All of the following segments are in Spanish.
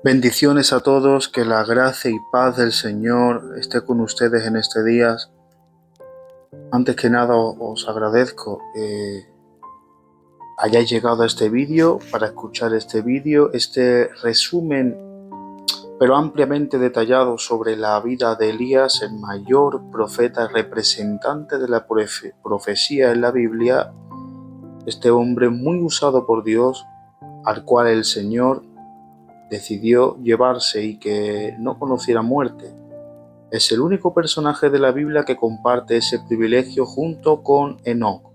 Bendiciones a todos, que la gracia y paz del Señor esté con ustedes en este día. Antes que nada os agradezco que hayáis llegado a este vídeo para escuchar este resumen pero ampliamente detallado sobre la vida de Elías, el mayor profeta representante de la profecía en la Biblia, este hombre muy usado por Dios, al cual el Señor decidió llevarse y que no conociera muerte. Es el único personaje de la Biblia que comparte ese privilegio junto con Enoc.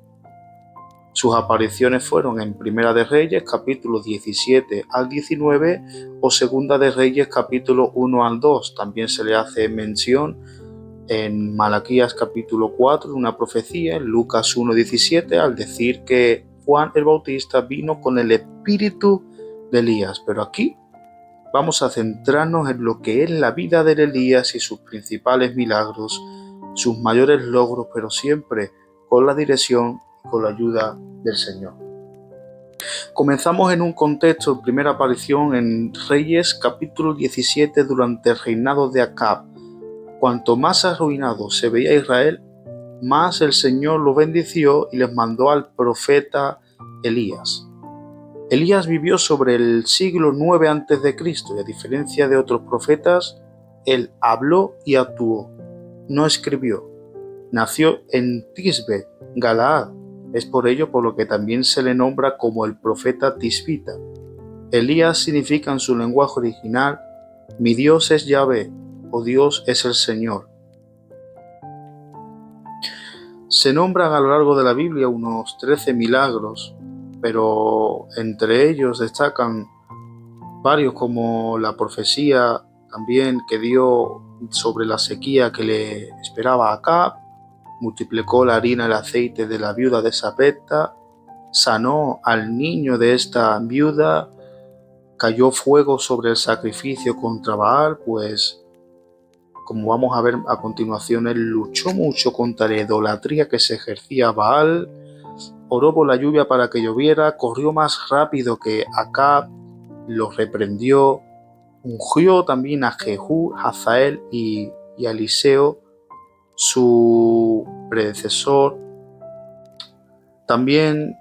Sus apariciones fueron en Primera de Reyes, capítulo 17 al 19, o Segunda de Reyes, capítulo 1 al 2. También se le hace mención en Malaquías, capítulo 4, una profecía, en Lucas 1:17, al decir que Juan el Bautista vino con el espíritu de Elías. Pero aquí vamos a centrarnos en lo que es la vida de Elías y sus principales milagros, sus mayores logros, pero siempre con la dirección y con la ayuda del Señor. Comenzamos en un contexto, primera aparición en Reyes capítulo 17 durante el reinado de Acab. Cuanto más arruinado se veía Israel, más el Señor lo bendició y les mandó al profeta Elías. Elías vivió sobre el siglo 9 a.C. y a diferencia de otros profetas, él habló y actuó, no escribió. Nació en Tisbe, Galaad. Es por ello por lo que también se le nombra como el profeta tisbita. Elías significa en su lenguaje original: mi Dios es Yahvé, o Dios es el Señor. Se nombran a lo largo de la Biblia unos 13 milagros, pero entre ellos destacan varios, como la profecía también que dio sobre la sequía que le esperaba a Acab, multiplicó la harina y el aceite de la viuda de Sarepta, sanó al niño de esta viuda, cayó fuego sobre el sacrificio contra Baal, pues como vamos a ver a continuación, él luchó mucho contra la idolatría que se ejercía a Baal, oró por la lluvia para que lloviera, corrió más rápido que Acab, lo reprendió, ungió también a Jehú, Hazael y a Eliseo, su predecesor. También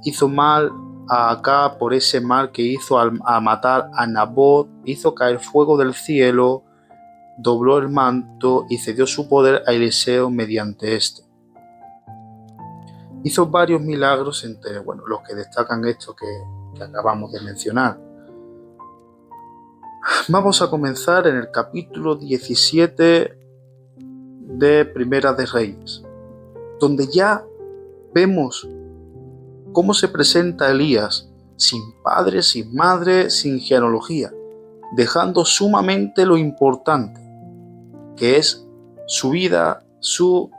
hizo mal a Acab por ese mal que hizo a matar a Nabot, hizo caer fuego del cielo, dobló el manto y cedió su poder a Eliseo mediante este. Hizo varios milagros, entre los que destacan estos que acabamos de mencionar. Vamos a comenzar en el capítulo 17 de Primera de Reyes, donde ya vemos cómo se presenta Elías, sin padre, sin madre, sin genealogía, dejando sumamente lo importante, que es su vida, su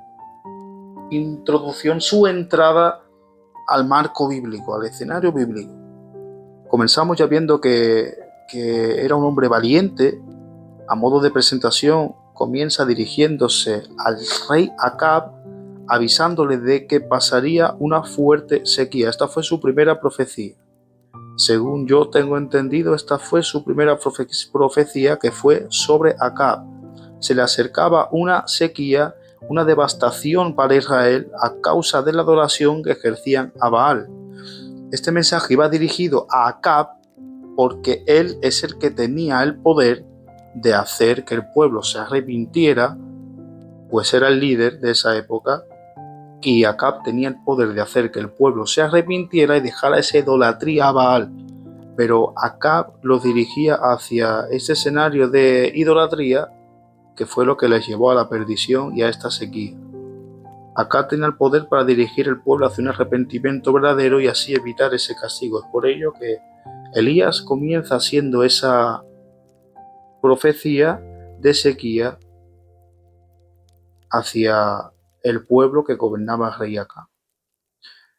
introducción, su entrada al marco bíblico, al escenario bíblico. Comenzamos ya viendo que era un hombre valiente. A modo de presentación, comienza dirigiéndose al rey Acab, avisándole de que pasaría una fuerte sequía. Esta fue su primera profecía. Según yo tengo entendido, esta fue su primera profecía, que fue sobre Acab. Se le acercaba una sequía, una devastación para Israel a causa de la adoración que ejercían a Baal. Este mensaje iba dirigido a Acab porque él es el que tenía el poder de hacer que el pueblo se arrepintiera, pues era el líder de esa época, y Acab tenía el poder de hacer que el pueblo se arrepintiera y dejara esa idolatría a Baal. Pero Acab lo dirigía hacia ese escenario de idolatría, que fue lo que les llevó a la perdición y a esta sequía. Acab tenía el poder para dirigir el pueblo hacia un arrepentimiento verdadero y así evitar ese castigo. Es por ello que Elías comienza haciendo esa profecía de sequía hacia el pueblo que gobernaba el rey Acab.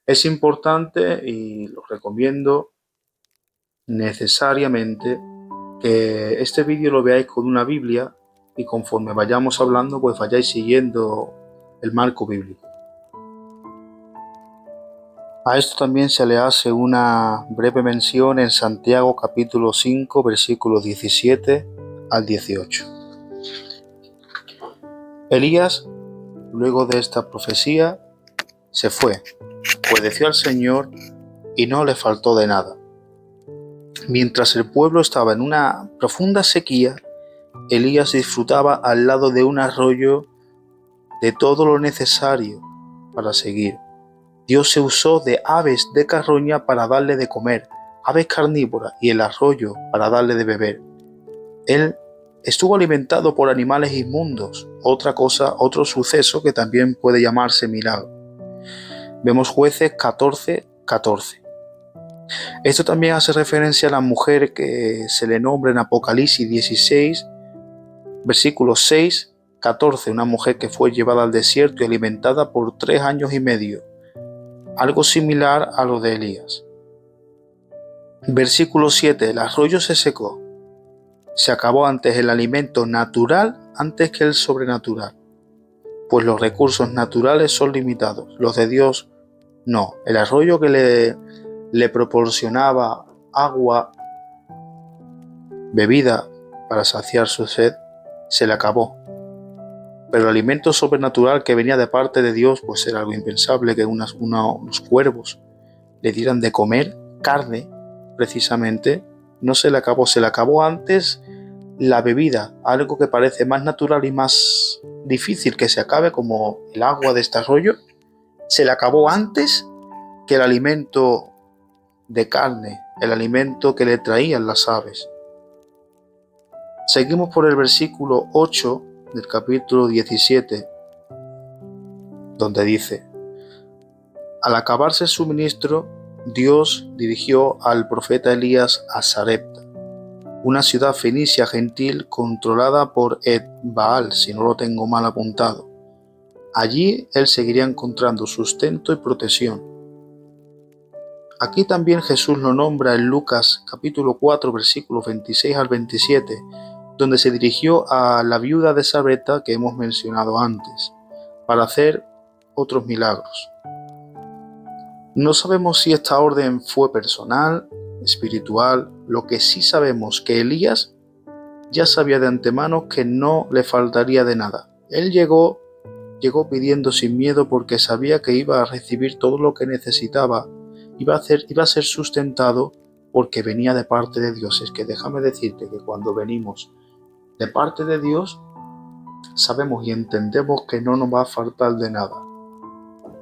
Es importante, y lo recomiendo necesariamente, que este vídeo lo veáis con una Biblia y conforme vayamos hablando, pues vayáis siguiendo el marco bíblico. A esto también se le hace una breve mención en Santiago capítulo 5, versículos 17 al 18. Elías, luego de esta profecía, se fue, obedeció al Señor y no le faltó de nada. Mientras el pueblo estaba en una profunda sequía, Elías disfrutaba al lado de un arroyo de todo lo necesario para seguir. Dios se usó de aves de carroña para darle de comer, aves carnívoras, y el arroyo para darle de beber. Él estuvo alimentado por animales inmundos, otro suceso que también puede llamarse milagro. Vemos Jueces 14:14. Esto también hace referencia a la mujer que se le nombra en Apocalipsis 16, versículos 6-14, una mujer que fue llevada al desierto y alimentada por 3 años y medio, algo similar a lo de Elías. Versículo 7, el arroyo se secó, se acabó antes el alimento natural antes que el sobrenatural, pues los recursos naturales son limitados, los de Dios no. El arroyo que le proporcionaba agua, bebida para saciar su sed, se le acabó. Pero el alimento sobrenatural que venía de parte de Dios, pues era algo impensable, que unos cuervos le dieran de comer carne, precisamente. No se le acabó antes la bebida, algo que parece más natural y más difícil que se acabe, como el agua de este arroyo, se le acabó antes que el alimento de carne, el alimento que le traían las aves. Seguimos por el versículo 8 del capítulo 17, donde dice: al acabarse el suministro, Dios dirigió al profeta Elías a Sarepta, una ciudad fenicia gentil controlada por Ed-Baal, si no lo tengo mal apuntado. Allí él seguiría encontrando sustento y protección. Aquí también Jesús lo nombra en Lucas capítulo 4, versículos 26 al 27, donde se dirigió a la viuda de Sarepta que hemos mencionado antes, para hacer otros milagros. No sabemos si esta orden fue personal, espiritual. Lo que sí sabemos que Elías ya sabía de antemano que no le faltaría de nada. Él llegó pidiendo sin miedo porque sabía que iba a recibir todo lo que necesitaba, iba a ser sustentado porque venía de parte de Dios. Es que déjame decirte que cuando venimos de parte de Dios, sabemos y entendemos que no nos va a faltar de nada.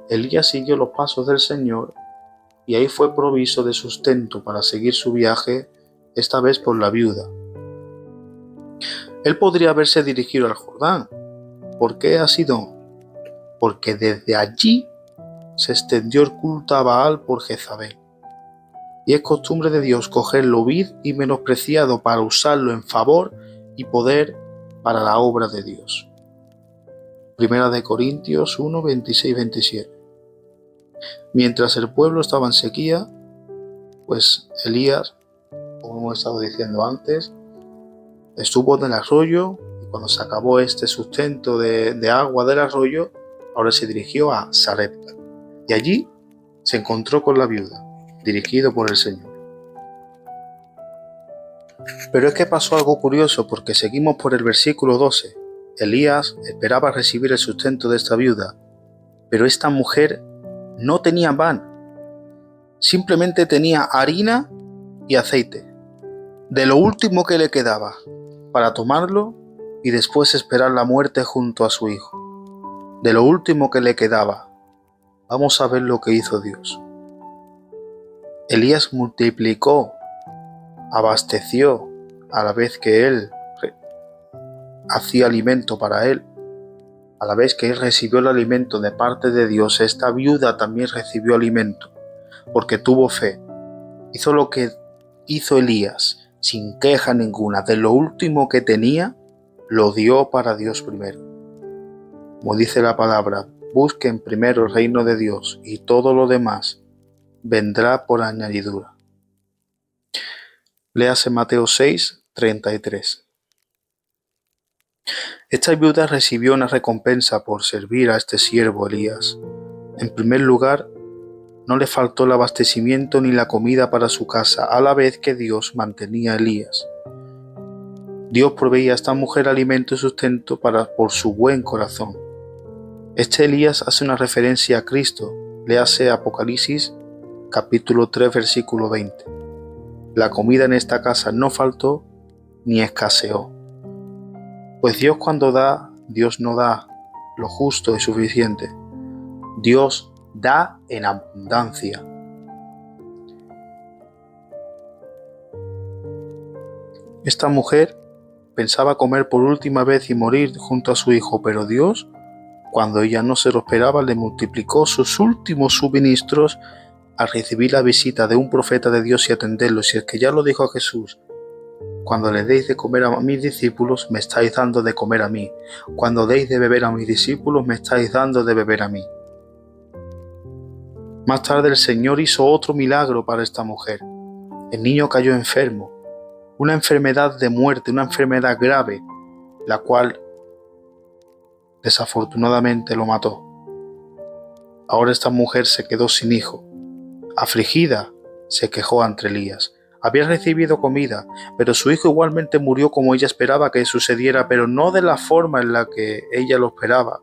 Elías siguió los pasos del Señor y ahí fue provisto de sustento para seguir su viaje, esta vez por la viuda. Él podría haberse dirigido al Jordán. ¿Por qué así no? Porque desde allí se extendió el culto a Baal por Jezabel. Y es costumbre de Dios coger lo vil y menospreciado para usarlo en favor y poder para la obra de Dios. Primera de Corintios 1, 26-27. Mientras el pueblo estaba en sequía, pues Elías, como hemos estado diciendo antes, estuvo en el arroyo, y cuando se acabó este sustento de agua del arroyo, ahora se dirigió a Sarepta. Y allí se encontró con la viuda, dirigido por el Señor. Pero es que pasó algo curioso, porque seguimos por el versículo 12. Elías esperaba recibir el sustento de esta viuda, pero esta mujer no tenía pan, simplemente tenía harina y aceite, de lo último que le quedaba, para tomarlo y después esperar la muerte junto a su hijo. De lo último que le quedaba. Vamos a ver lo que hizo Dios. Elías multiplicó, abasteció, a la vez que él hacía alimento para él, a la vez que él recibió el alimento de parte de Dios, esta viuda también recibió alimento, porque tuvo fe. Hizo lo que hizo Elías, sin queja ninguna. De lo último que tenía, lo dio para Dios primero. Como dice la palabra, busquen primero el reino de Dios y todo lo demás vendrá por añadidura. Léase Mateo 6, 33. Esta viuda recibió una recompensa por servir a este siervo Elías. En primer lugar, No le faltó el abastecimiento ni la comida para su casa, a la vez que Dios mantenía a Elías. Dios proveía a esta mujer alimento y sustento por su buen corazón. Este Elías hace una referencia a Cristo. Léase Apocalipsis capítulo 3 versículo 20. La comida en esta casa no faltó ni escaseó. Pues Dios cuando da, Dios no da lo justo y suficiente. Dios da en abundancia. Esta mujer pensaba comer por última vez y morir junto a su hijo, pero Dios, cuando ella no se lo esperaba, le multiplicó sus últimos suministros al recibir la visita de un profeta de Dios y atenderlo. Si es que ya lo dijo a Jesús: cuando le deis de comer a mis discípulos, me estáis dando de comer a mí. Cuando deis de beber a mis discípulos, me estáis dando de beber a mí. Más tarde el Señor hizo otro milagro para esta mujer. El niño cayó enfermo, una enfermedad de muerte, una enfermedad grave, la cual desafortunadamente lo mató. Ahora esta mujer se quedó sin hijo. Afligida, se quejó ante Elías. Había recibido comida, pero su hijo igualmente murió como ella esperaba que sucediera, pero no de la forma en la que ella lo esperaba.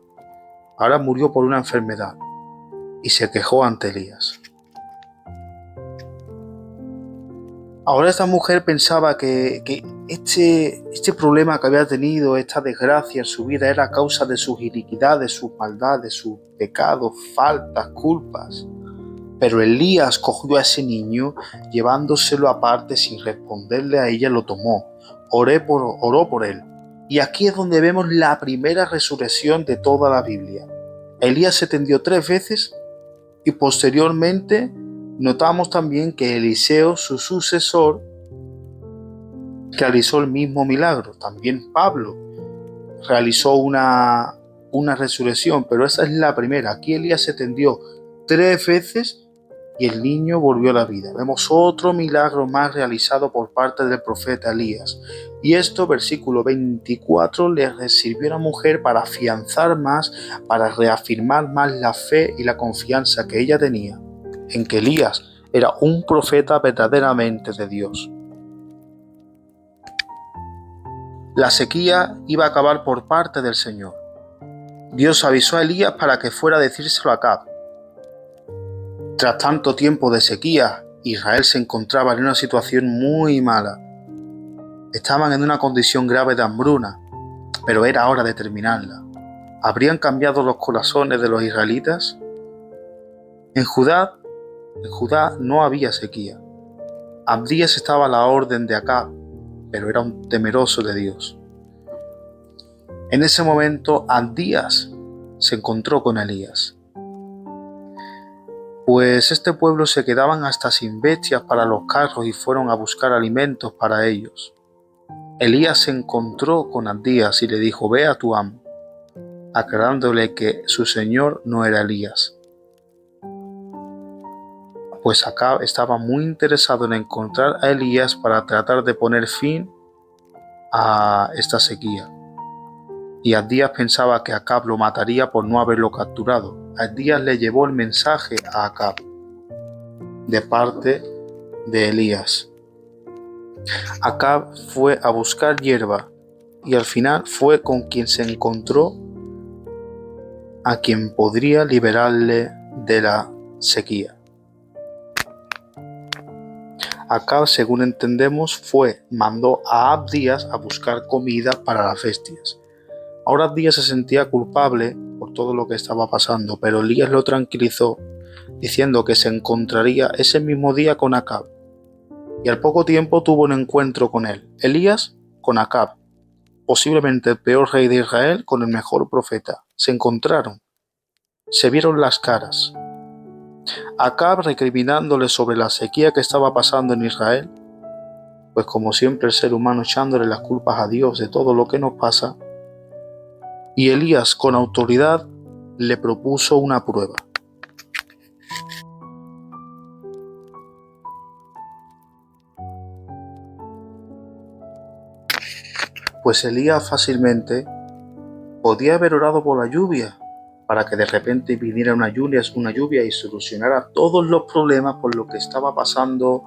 Ahora murió por una enfermedad y se quejó ante Elías. Ahora esta mujer pensaba que este problema que había tenido, esta desgracia en su vida, era a causa de sus iniquidades, sus maldades, sus pecados, faltas, culpas. Pero Elías cogió a ese niño, llevándoselo aparte sin responderle a ella, lo tomó, oró por él. Y aquí es donde vemos la primera resurrección de toda la Biblia. Elías se tendió 3 veces y posteriormente notamos también que Eliseo, su sucesor, realizó el mismo milagro. También Pablo realizó una resurrección, pero esa es la primera. Aquí Elías se tendió 3 veces y el niño volvió a la vida. Vemos otro milagro más realizado por parte del profeta Elías. Y esto, versículo 24, le sirvió a la mujer para afianzar más, para reafirmar más la fe y la confianza que ella tenía en que Elías era un profeta verdaderamente de Dios. La sequía iba a acabar por parte del Señor. Dios avisó a Elías para que fuera a decírselo a Acab. Tras tanto tiempo de sequía, Israel se encontraba en una situación muy mala. Estaban en una condición grave de hambruna, pero era hora de terminarla. ¿Habrían cambiado los corazones de los israelitas? En Judá no había sequía. Abdías estaba a la orden de Acab, pero era un temeroso de Dios. En ese momento, Abdías se encontró con Elías. Pues este pueblo se quedaban hasta sin bestias para los carros y fueron a buscar alimentos para ellos. Elías se encontró con Abdías y le dijo: ve a tu amo, aclarándole que su señor no era Elías. Pues Acab estaba muy interesado en encontrar a Elías para tratar de poner fin a esta sequía. Y Abdías pensaba que Acab lo mataría por no haberlo capturado. Abdías le llevó el mensaje a Acab de parte de Elías. Acab fue a buscar hierba y al final fue con quien se encontró a quien podría liberarle de la sequía. Acab, según entendemos, mandó a Abdías a buscar comida para las bestias. Ahora Abdías se sentía culpable por todo lo que estaba pasando, pero Elías lo tranquilizó, diciendo que se encontraría ese mismo día con Acab. Y al poco tiempo tuvo un encuentro con él, Elías con Acab, posiblemente el peor rey de Israel con el mejor profeta. Se encontraron, se vieron las caras. Acab recriminándole sobre la sequía que estaba pasando en Israel, pues como siempre el ser humano echándole las culpas a Dios de todo lo que nos pasa, y Elías con autoridad le propuso una prueba. Pues Elías fácilmente podía haber orado por la lluvia para que de repente viniera una lluvia y solucionara todos los problemas por lo que estaba pasando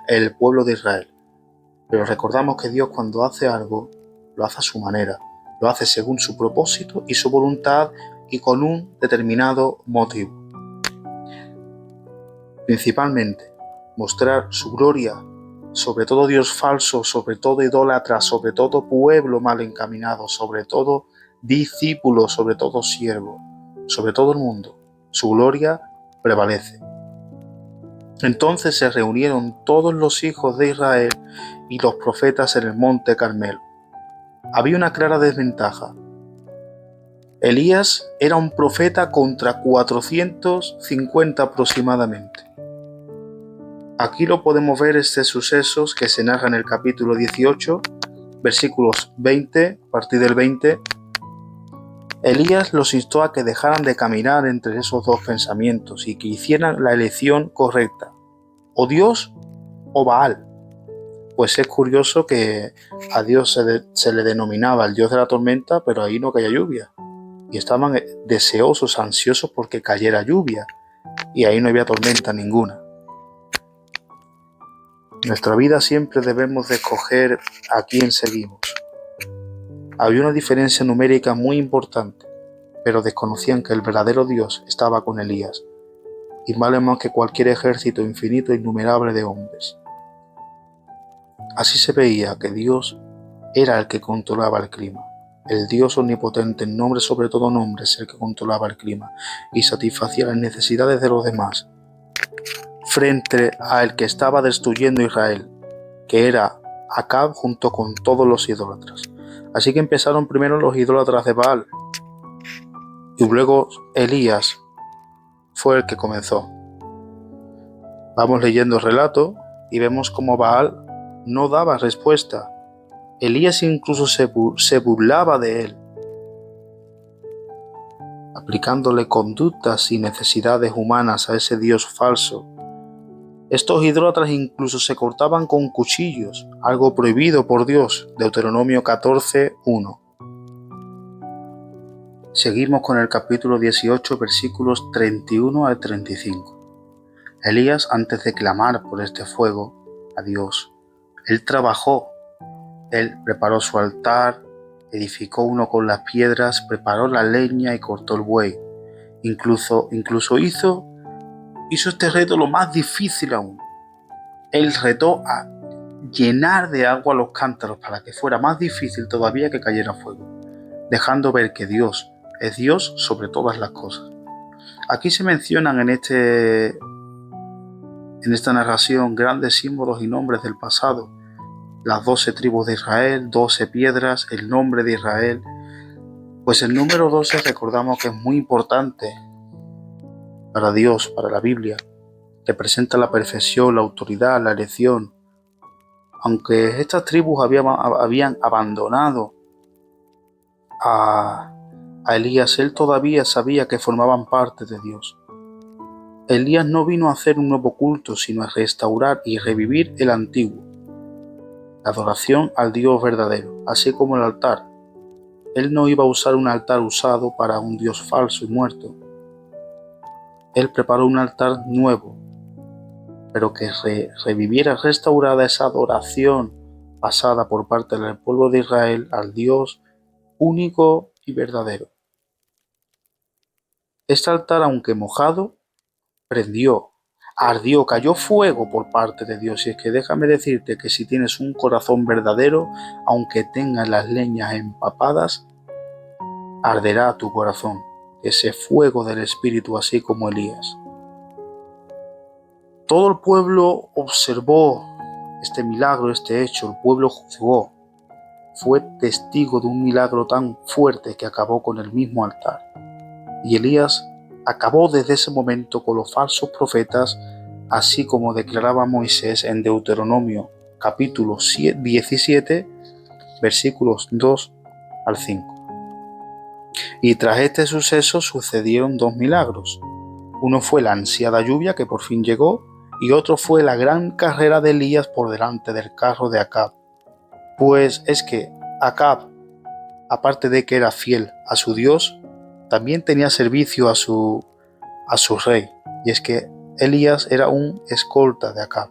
el pueblo de Israel. Pero recordamos que Dios, cuando hace algo, lo hace a su manera, lo hace según su propósito y su voluntad y con un determinado motivo. Principalmente, mostrar su gloria sobre todo Dios falso, sobre todo idólatra, sobre todo pueblo mal encaminado, sobre todo discípulo, sobre todo siervo, sobre todo el mundo. Su gloria prevalece. Entonces se reunieron todos los hijos de Israel y los profetas en el monte Carmelo. Había una clara desventaja. Elías era un profeta contra 450 aproximadamente. Aquí lo podemos ver, sucesos que se narra en el capítulo 18, versículos 20, a partir del 20. Elías los instó a que dejaran de caminar entre esos dos pensamientos y que hicieran la elección correcta, o Dios o Baal. Pues es curioso que a Dios se le denominaba el Dios de la tormenta, pero ahí no caía lluvia. Y estaban deseosos, ansiosos porque cayera lluvia, y ahí no había tormenta ninguna. En nuestra vida siempre debemos de escoger a quién seguimos. Había una diferencia numérica muy importante, pero desconocían que el verdadero Dios estaba con Elías, y vale más que cualquier ejército infinito e innumerable de hombres. Así se veía que Dios era el que controlaba el clima. El Dios omnipotente, en nombre sobre todo nombre, es el que controlaba el clima y satisfacía las necesidades de los demás, frente al que estaba destruyendo Israel, que era Acab junto con todos los idólatras. Así que empezaron primero los idólatras de Baal, y luego Elías fue el que comenzó. Vamos leyendo el relato y vemos cómo Baal no daba respuesta. Elías incluso se burlaba de él, aplicándole conductas y necesidades humanas a ese Dios falso. Estos idólatras incluso se cortaban con cuchillos, algo prohibido por Dios, Deuteronomio 14:1. Seguimos con el capítulo 18, versículos 31 al 35. Elías, antes de clamar por este fuego a Dios, él trabajó. Él preparó su altar, edificó uno con las piedras, preparó la leña y cortó el buey. Incluso hizo este reto lo más difícil aún. Él retó a llenar de agua los cántaros para que fuera más difícil todavía que cayera fuego, dejando ver que Dios es Dios sobre todas las cosas. Aquí se mencionan en esta narración grandes símbolos y nombres del pasado. Las 12 tribus de Israel, 12 piedras, el nombre de Israel. Pues el número 12 recordamos que es muy importante para Dios, para la Biblia. Representa la perfección, la autoridad, la elección. Aunque estas tribus habían abandonado a Elías, él todavía sabía que formaban parte de Dios. Elías no vino a hacer un nuevo culto, sino a restaurar y revivir el antiguo. La adoración al Dios verdadero, así como el altar. Él no iba a usar un altar usado para un Dios falso y muerto. Él preparó un altar nuevo, pero que reviviera, restaurada esa adoración pasada por parte del pueblo de Israel al Dios único y verdadero. Este altar, aunque mojado, prendió, ardió, cayó fuego por parte de Dios. Y es que déjame decirte que si tienes un corazón verdadero, aunque tengas las leñas empapadas, arderá tu corazón, ese fuego del Espíritu, así como Elías. Todo el pueblo observó este milagro, este hecho. El pueblo juzgó. Fue testigo de un milagro tan fuerte que acabó con el mismo altar. Y Elías acabó desde ese momento con los falsos profetas, así como declaraba Moisés en Deuteronomio capítulo 17, versículos 2 al 5. Y tras este suceso sucedieron dos milagros. Uno fue la ansiada lluvia que por fin llegó, y otro fue la gran carrera de Elías por delante del carro de Acab. Pues es que Acab, aparte de que era fiel a su Dios, también tenía servicio a su rey, y es que Elías era un escolta de Acab.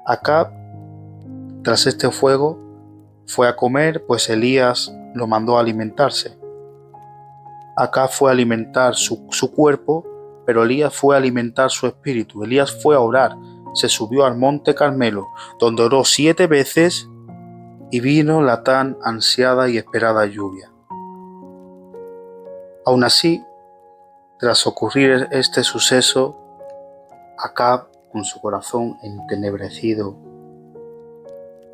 Acab, tras este fuego, fue a comer, pues Elías lo mandó a alimentarse. Acab fue a alimentar su cuerpo, pero Elías fue a alimentar su espíritu. Elías fue a orar, se subió al monte Carmelo, donde oró 7 veces y vino la tan ansiada y esperada lluvia. Aún así, tras ocurrir este suceso, Acab, con su corazón entenebrecido,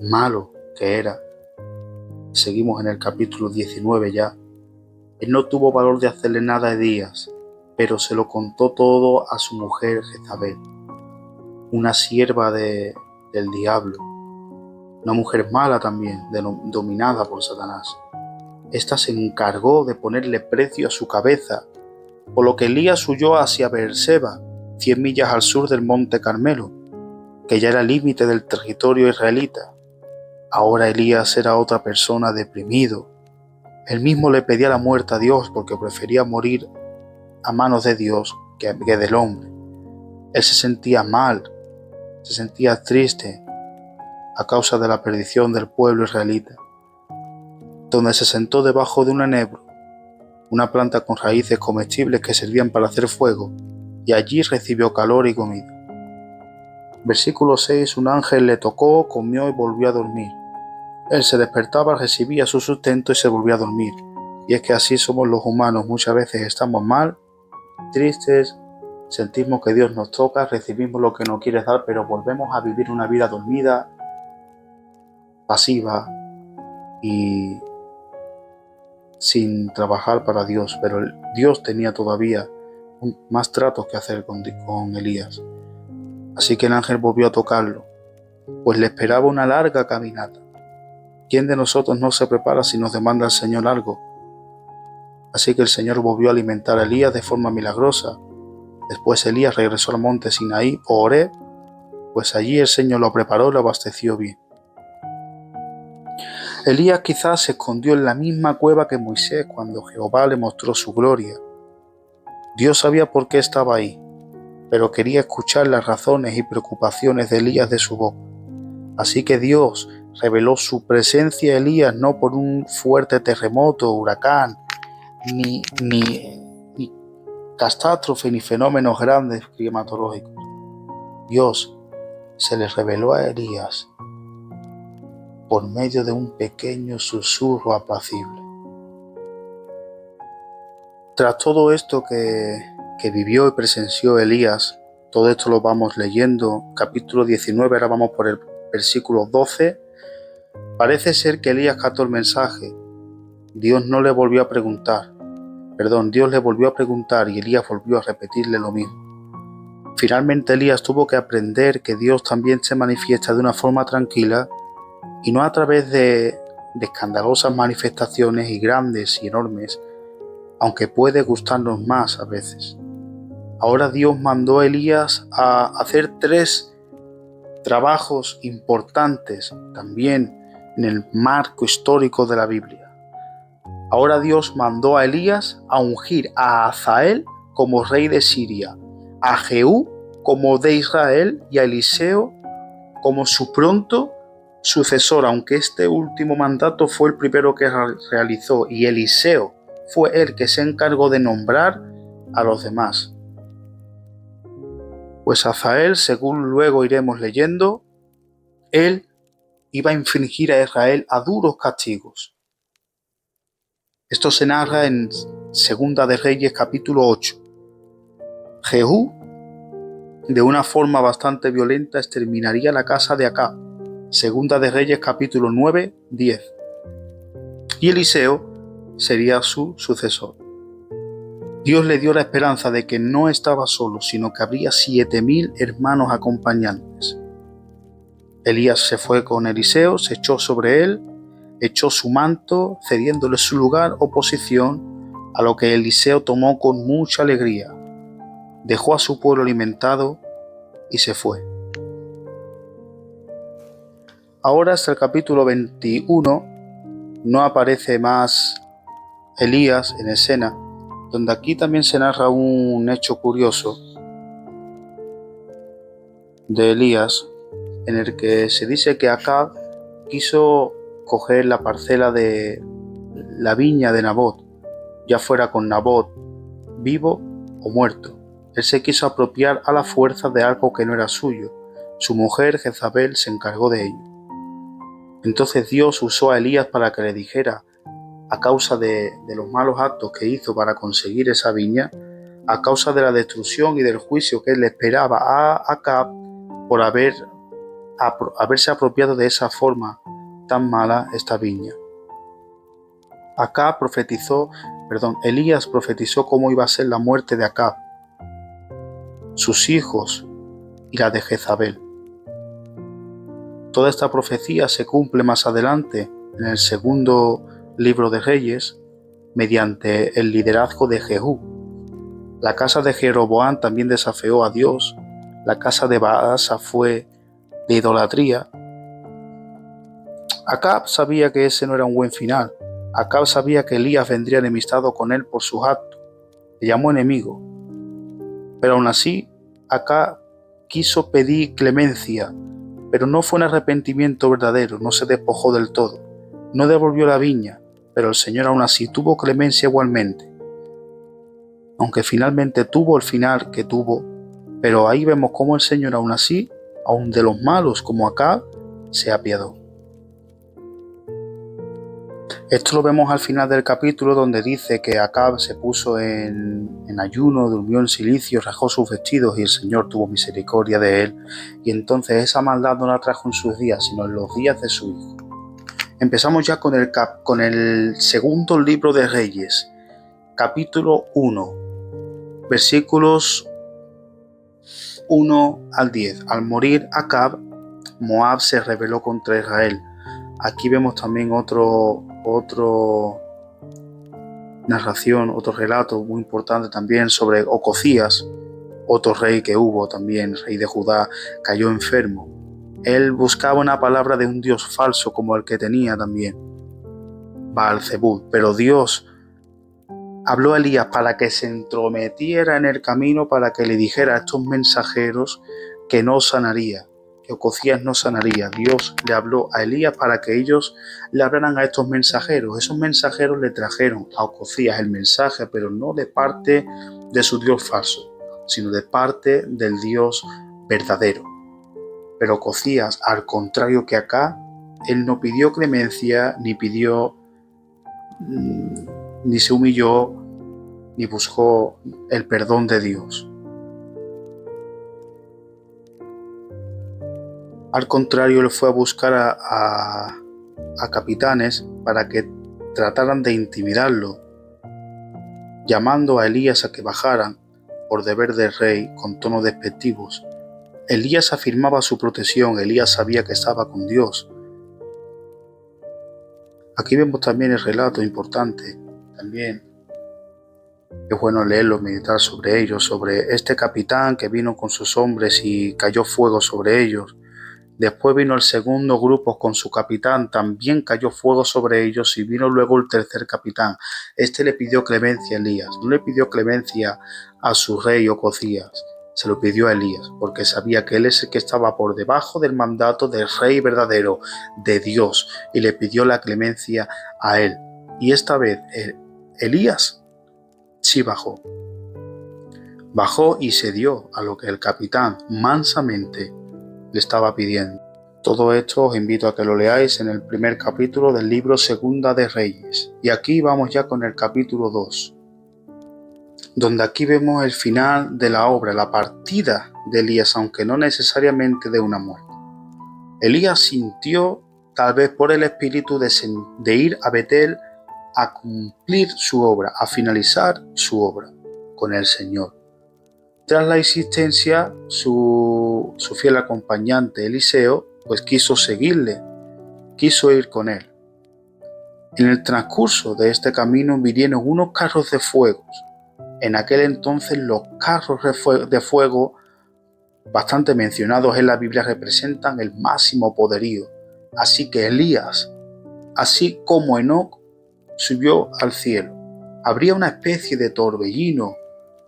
malo que era, seguimos en el capítulo 19 ya, él no tuvo valor de hacerle nada a Elías, pero se lo contó todo a su mujer Jezabel, una sierva del diablo, una mujer mala también, dominada por Satanás. Esta se encargó de ponerle precio a su cabeza, por lo que Elías huyó hacia Beerseba, 100 millas al sur del monte Carmelo, que ya era el límite del territorio israelita. Ahora Elías era otra persona, deprimido. Él mismo le pedía la muerte a Dios porque prefería morir a manos de Dios que del hombre. Él se sentía mal, se sentía triste a causa de la perdición del pueblo israelita, donde se sentó debajo de un enebro, una planta con raíces comestibles que servían para hacer fuego, y allí recibió calor y comida. Versículo 6. Un ángel le tocó, comió y volvió a dormir. Él se despertaba, recibía su sustento y se volvía a dormir. Y es que así somos los humanos, muchas veces estamos mal, tristes, sentimos que Dios nos toca, recibimos lo que nos quiere dar, pero volvemos a vivir una vida dormida, pasiva y sin trabajar para Dios. Pero Dios tenía todavía más tratos que hacer con Elías. Así que el ángel volvió a tocarlo, pues le esperaba una larga caminata. ¿Quién de nosotros no se prepara si nos demanda el Señor algo? Así que el Señor volvió a alimentar a Elías de forma milagrosa. Después Elías regresó al monte Sinaí o Horeb, pues allí el Señor lo preparó y lo abasteció bien. Elías quizás se escondió en la misma cueva que Moisés cuando Jehová le mostró su gloria. Dios sabía por qué estaba ahí, pero quería escuchar las razones y preocupaciones de Elías de su boca. Así que Dios reveló su presencia a Elías no por un fuerte terremoto, huracán, ni catástrofe, ni fenómenos grandes climatológicos. Dios se le reveló a Elías por medio de un pequeño susurro apacible. Tras todo esto que vivió y presenció Elías, todo esto lo vamos leyendo, capítulo 19, ahora vamos por el versículo 12, parece ser que Elías captó el mensaje. Dios le volvió a preguntar y Elías volvió a repetirle lo mismo. Finalmente Elías tuvo que aprender que Dios también se manifiesta de una forma tranquila y no a través de escandalosas manifestaciones y grandes y enormes, aunque puede gustarnos más a veces. Ahora Dios mandó a Elías a hacer 3 trabajos importantes también en el marco histórico de la Biblia. Ahora Dios mandó a Elías a ungir a Hazael como rey de Siria, a Jehú como de Israel y a Eliseo como su pronto sucesor, aunque este último mandato fue el primero que realizó, y Eliseo fue el que se encargó de nombrar a los demás. Pues Hazael, según luego iremos leyendo, él iba a infligir a Israel a duros castigos. Esto se narra en Segunda de Reyes capítulo 8. Jehú, de una forma bastante violenta, exterminaría la casa de Acab. Segunda de Reyes capítulo 9, 10. Y Eliseo sería su sucesor. Dios le dio la esperanza de que no estaba solo, sino que habría 7,000 hermanos acompañantes. Elías se fue con Eliseo, se echó sobre él, echó su manto, cediéndole su lugar o posición, a lo que Eliseo tomó con mucha alegría. Dejó a su pueblo alimentado y se fue. Ahora hasta el capítulo 21 no aparece más Elías en escena, donde aquí también se narra un hecho curioso de Elías, en el que se dice que Acab quiso coger la parcela de la viña de Nabot, ya fuera con Nabot vivo o muerto. Él se quiso apropiar a la fuerza de algo que no era suyo. Su mujer Jezabel se encargó de ello. Entonces Dios usó a Elías para que le dijera, a causa de los malos actos que hizo para conseguir esa viña, a causa de la destrucción y del juicio que le esperaba a Acab por haberse apropiado de esa forma tan mala esta viña. Elías profetizó cómo iba a ser la muerte de Acab, sus hijos y la de Jezabel. Toda esta profecía se cumple más adelante en el segundo libro de Reyes mediante el liderazgo de Jehú. La casa de Jeroboam también desafió a Dios. La casa de Baasa fue de idolatría. Acab sabía que ese no era un buen final. Acab sabía que Elías vendría enemistado con él por sus actos. Le llamó enemigo. Pero aún así, Acab quiso pedir clemencia, pero no fue un arrepentimiento verdadero, no se despojó del todo. No devolvió la viña, pero el Señor aún así tuvo clemencia igualmente. Aunque finalmente tuvo el final que tuvo, pero ahí vemos cómo el Señor aún así, aun de los malos como Acab, se apiadó. Esto lo vemos al final del capítulo, donde dice que Acab se puso en ayuno, durmió en silicio, rasgó sus vestidos y el Señor tuvo misericordia de él. Y entonces esa maldad no la trajo en sus días, sino en los días de su hijo. Empezamos ya con el segundo libro de Reyes, capítulo 1, versículos 1 al 10. Al morir Acab, Moab se rebeló contra Israel. Aquí vemos también otro narración, otro relato muy importante también sobre Ocosías, otro rey que hubo también, rey de Judá, cayó enfermo. Él buscaba una palabra de un dios falso como el que tenía también, Baal-zebub, pero Dios habló a Elías para que se entrometiera en el camino, para que le dijera a estos mensajeros que no sanaría, que Ocosías no sanaría. Dios le habló a Elías para que ellos le hablaran a estos mensajeros. Esos mensajeros le trajeron a Ocosías el mensaje, pero no de parte de su Dios falso, sino de parte del Dios verdadero. Pero Ocosías, al contrario que acá, él no pidió clemencia, ni se humilló, ni buscó el perdón de Dios. Al contrario, él fue a buscar a capitanes para que trataran de intimidarlo, llamando a Elías a que bajaran por deber del rey con tonos despectivos. Elías afirmaba su protección, Elías sabía que estaba con Dios. Aquí vemos también el relato importante, también es bueno leerlo, meditar sobre ello, sobre este capitán que vino con sus hombres y cayó fuego sobre ellos. Después vino el segundo grupo con su capitán, también cayó fuego sobre ellos, y vino luego el tercer capitán. Este le pidió clemencia a Elías, no le pidió clemencia a su rey Ocosías, se lo pidió a Elías, porque sabía que él es el que estaba por debajo del mandato del rey verdadero, de Dios, y le pidió la clemencia a él. Y esta vez Elías sí bajó. Bajó y se dio a lo que el capitán mansamente le estaba pidiendo. Todo esto os invito a que lo leáis en el primer capítulo del libro Segunda de Reyes. Y aquí vamos ya con el capítulo 2, donde aquí vemos el final de la obra, la partida de Elías, aunque no necesariamente de una muerte. Elías sintió, tal vez por el espíritu, de ir a Betel a cumplir su obra, a finalizar su obra con el Señor. Tras la insistencia, su fiel acompañante Eliseo, pues quiso seguirle, quiso ir con él. En el transcurso de este camino vinieron unos carros de fuego. En aquel entonces los carros de fuego, bastante mencionados en la Biblia, representan el máximo poderío. Así que Elías, así como Enoc, subió al cielo. habría una especie de torbellino,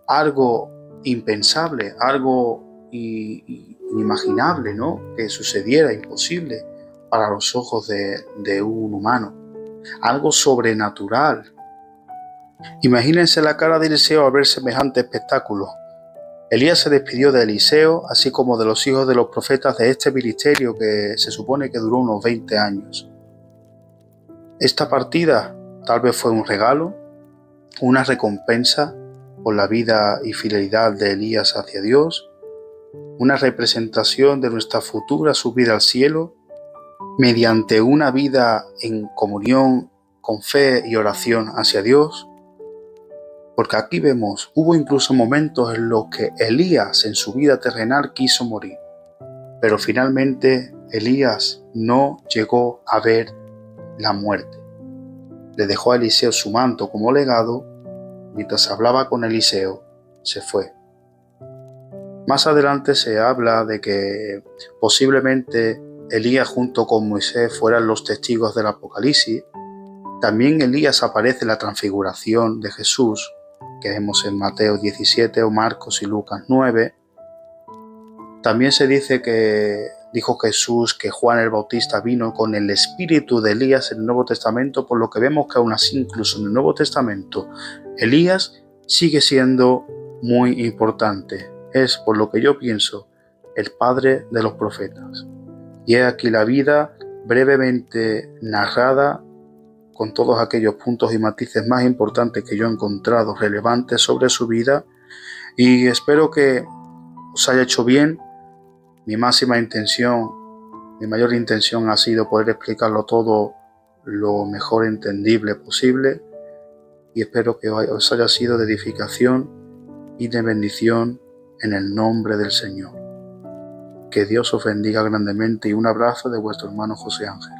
algo impensable, algo inimaginable, ¿no? Que sucediera, imposible para los ojos de un humano, algo sobrenatural. Imagínense la cara de Eliseo al ver semejante espectáculo. Elías se despidió de Eliseo, así como de los hijos de los profetas de este ministerio que se supone que duró unos 20 años. Esta partida tal vez fue un regalo, una recompensa por la vida y fidelidad de Elías hacia Dios, una representación de nuestra futura subida al cielo mediante una vida en comunión con fe y oración hacia Dios. Porque aquí vemos, hubo incluso momentos en los que Elías en su vida terrenal quiso morir, pero finalmente Elías no llegó a ver la muerte. Le dejó a Eliseo su manto como legado. Mientras hablaba con Eliseo, se fue. Más adelante se habla de que posiblemente Elías junto con Moisés fueran los testigos del Apocalipsis. También Elías aparece en la transfiguración de Jesús, que vemos en Mateo 17 o Marcos y Lucas 9. También se dice que dijo Jesús que Juan el Bautista vino con el espíritu de Elías en el Nuevo Testamento, por lo que vemos que aún así incluso en el Nuevo Testamento Elías sigue siendo muy importante. Es, por lo que yo pienso, el padre de los profetas. Y he aquí la vida brevemente narrada con todos aquellos puntos y matices más importantes que yo he encontrado relevantes sobre su vida, y espero que os haya hecho bien. Mi máxima intención, mi mayor intención ha sido poder explicarlo todo lo mejor entendible posible, y espero que os haya sido de edificación y de bendición en el nombre del Señor. Que Dios os bendiga grandemente, y un abrazo de vuestro hermano José Ángel.